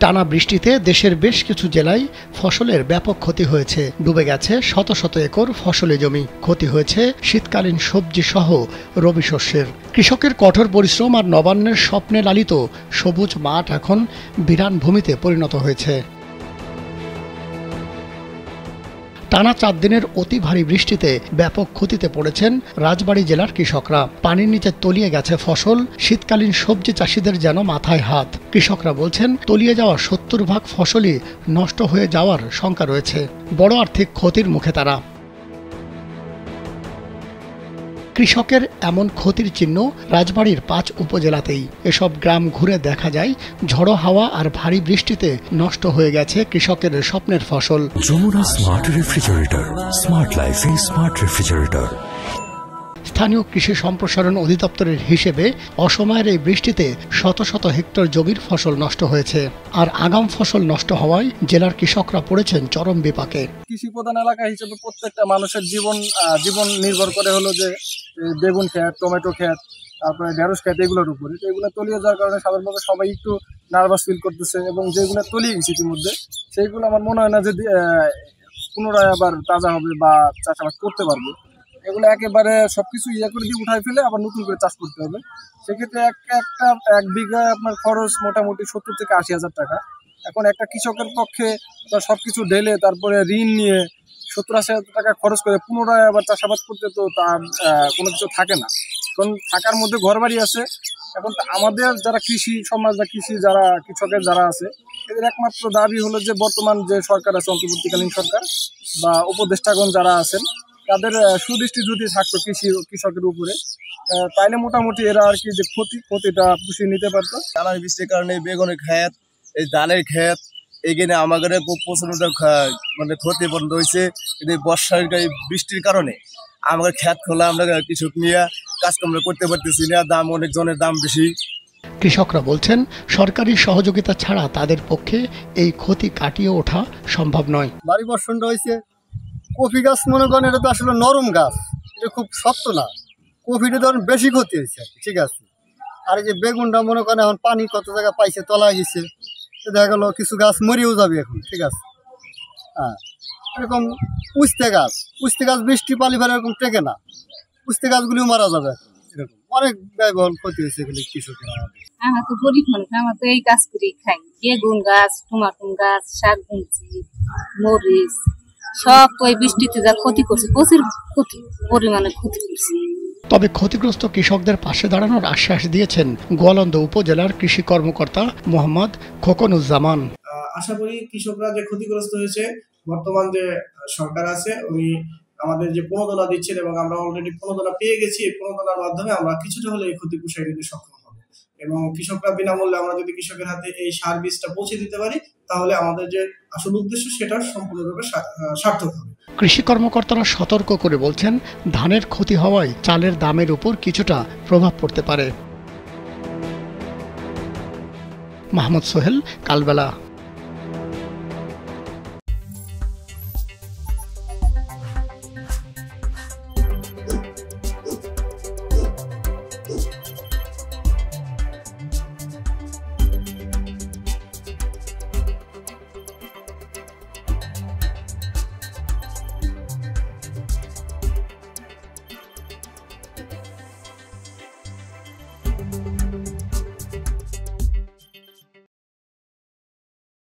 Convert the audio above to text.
টানা বৃষ্টিতে দেশের বেশ কিছু জেলায় ফসলের ব্যাপক ক্ষতি হয়েছে। ডুবে গেছে শত শত একর ফসলি জমি। ক্ষতি হয়েছে শীতকালীন সবজি সহ রবি শস্যের। কৃষকের কঠোর পরিশ্রম আর নবান্নের স্বপ্নে লালিত সবুজ মাঠ এখন বিরান ভূমিতে পরিণত হয়েছে। টানা 4 দিনের অতি ভারী বৃষ্টিতে ব্যাপক ক্ষতিতে পড়েছেন রাজবাড়ী জেলার কৃষকরা। পানির নিচে তলিয়ে গেছে ফসল। শীতকালীন সবজি চাষিদের যেন মাথায় হাত। কৃষকরা বলছেন, তলিয়ে যাওয়া 70% ফসলই নষ্ট হয়ে যাওয়ার শঙ্কা রয়েছে। বড় আর্থিক ক্ষতির মুখে তারা। কৃষকের এমন ক্ষতির চিহ্ন রাজবাড়ীর 5 উপজেলাতেই। এসব গ্রাম ঘুরে দেখা যায় ঝড়ো হাওয়া আর ভারী বৃষ্টিতে নষ্ট হয়ে গেছে কৃষকের স্বপ্নের ফসল। যমুনা স্মার্ট রেফ্রিজারেটর, স্মার্ট লাইফে স্মার্ট রেফ্রিজারেটর। স্থানীয় কৃষি সম্প্রসারণ অধিদপ্তরের হিসেবে অসময়ের এই বৃষ্টিতে শত শত হেক্টর জমির ফসল নষ্ট হয়েছে। আর আগাম ফসল নষ্ট হওয়ায় জেলার কৃষকরা পড়েছেন চরম বিপাকে। কৃষি প্রধান এলাকা হিসেবে প্রত্যেকটা মানুষের জীবন নির্ভর করে হলো যে বেগুন ক্ষেত, টমেটো ক্ষেত, তারপরে ঢেঁড়স ক্ষেত, এগুলোর উপরে। তো এগুলো তলিয়ে যাওয়ার কারণে সাধারণভাবে সবাই একটু নার্ভাস ফিল করতেছে, এবং যেগুলো তলিয়ে গেছে ইতিমধ্যে সেইগুলো আমার মনে হয় না যে পুনরায় আবার তাজা হবে বা চাষাবাদ করতে পারবে। এগুলো একেবারে সবকিছু করে দিয়ে উঠাই ফেলে আবার নতুন করে চাষ করতে হবে। সেক্ষেত্রে এক বিঘায় আপনার খরচ মোটামুটি 70 থেকে 80 হাজার টাকা। এখন একটা কৃষকের পক্ষে সবকিছু ঢেলে তারপরে ঋণ নিয়ে 70-80 হাজার টাকা খরচ করে পুনরায় আবার চাষাবাদ করতে তো তার কোনো কিছু থাকে না। কারণ থাকার মধ্যে ঘর বাড়ি আছে। এখন আমাদের যারা কৃষি সমাজ বা যারা কৃষকের যারা আছে, এদের একমাত্র দাবি হলো যে বর্তমান যে সরকার আছে, অন্তর্বর্তীকালীন সরকার বা উপদেষ্টাগণ যারা আছেন, তাদের সুদৃষ্টি যদি থাকতো কৃষকের উপরে, তাইলে মোটামুটি এরা আর কি যে ক্ষতিটা পুষিয়ে নিতে পারতো। টানা বৃষ্টির কারণে বেগুনের ক্ষেত, এই ধানের ক্ষেত, এইখানে আমাদের প্রচন্ড মানে ক্ষতি বন্ধ হয়েছে। কিন্তু বর্ষার বৃষ্টির কারণে আমাদের ক্ষেত খোলা, আমরা কৃষক নিয়ে কাজকর্ম করতে পারতেছি না। দাম অনেক জনের দাম বেশি। কৃষকরা বলছেন, সরকারি সহযোগিতা ছাড়া তাদের পক্ষে এই ক্ষতি কাটিয়ে ওঠা সম্ভব নয়। ভারী বর্ষণটা হয়েছে। কফি গাছ মনে করেন, এটা তো আসলে নরম গাছ, এটা খুব শক্ত না। কফিটা ধরেন বেশি ক্ষতি হয়েছে, ঠিক আছে। আর এই যে বেগুনটা মনে করেন এখন পানি কত জায়গায় পাইছে, তলায় গেছে, দেখা গেল কিছু গাছ মরেও যাবে এখন, ঠিক আছে। হ্যাঁ, এরকম উস্তে গাছ বৃষ্টি পানি ফেলে এরকম টেকে না, উস্তে গাছগুলিও মারা যাবে এখন। এরকম অনেক ব্যয়বহুল ক্ষতি হয়েছে এগুলি কৃষকের। আমরা তো গরিব মানুষ, আমরা তো এই গাছ করে খাই। বেগুন গাছ, টমাটো গাছ, শাক বুনছি, মরিচ, সব তো এই বৃষ্টিতে যা ক্ষতি করছে, প্রচুর পরিমাণে ক্ষতি করছে। তবে ক্ষতিগ্রস্ত কৃষকদের পাশে দাঁড়ানোর আশ্বাস দিয়েছেন গোয়ালন্দ উপজেলার কৃষি কর্মকর্তা মোহাম্মদ খোকনুজ্জামান। আশা করি কৃষকরা যে ক্ষতিগ্রস্ত হয়েছে, বর্তমান যে সরকার আছে উনি আমাদের যে প্রণোদনা দিচ্ছেন, এবং আমরা অলরেডি প্রণোদনা পেয়ে গেছি। এই প্রণোদনার মাধ্যমে আমরা কিছুটা হলে এই ক্ষতি পুষিয়ে নিতে সক্ষম হব, এবং কৃষকরা বিনামূল্যে আমরা যদি কৃষকের হাতে এই সার বীজটা পৌঁছে দিতে পারি, তাহলে আমাদের যে আসল উদ্দেশ্য সেটা সম্পূর্ণরূপে সার্থক হবে। কৃষি কর্মকর্তারা সতর্ক করে বলছেন, ধানের ক্ষতি হওয়ায় চালের দামের উপর কিছুটা প্রভাব পড়তে পারে। মাহমুদ সোহেল, কালবেলা।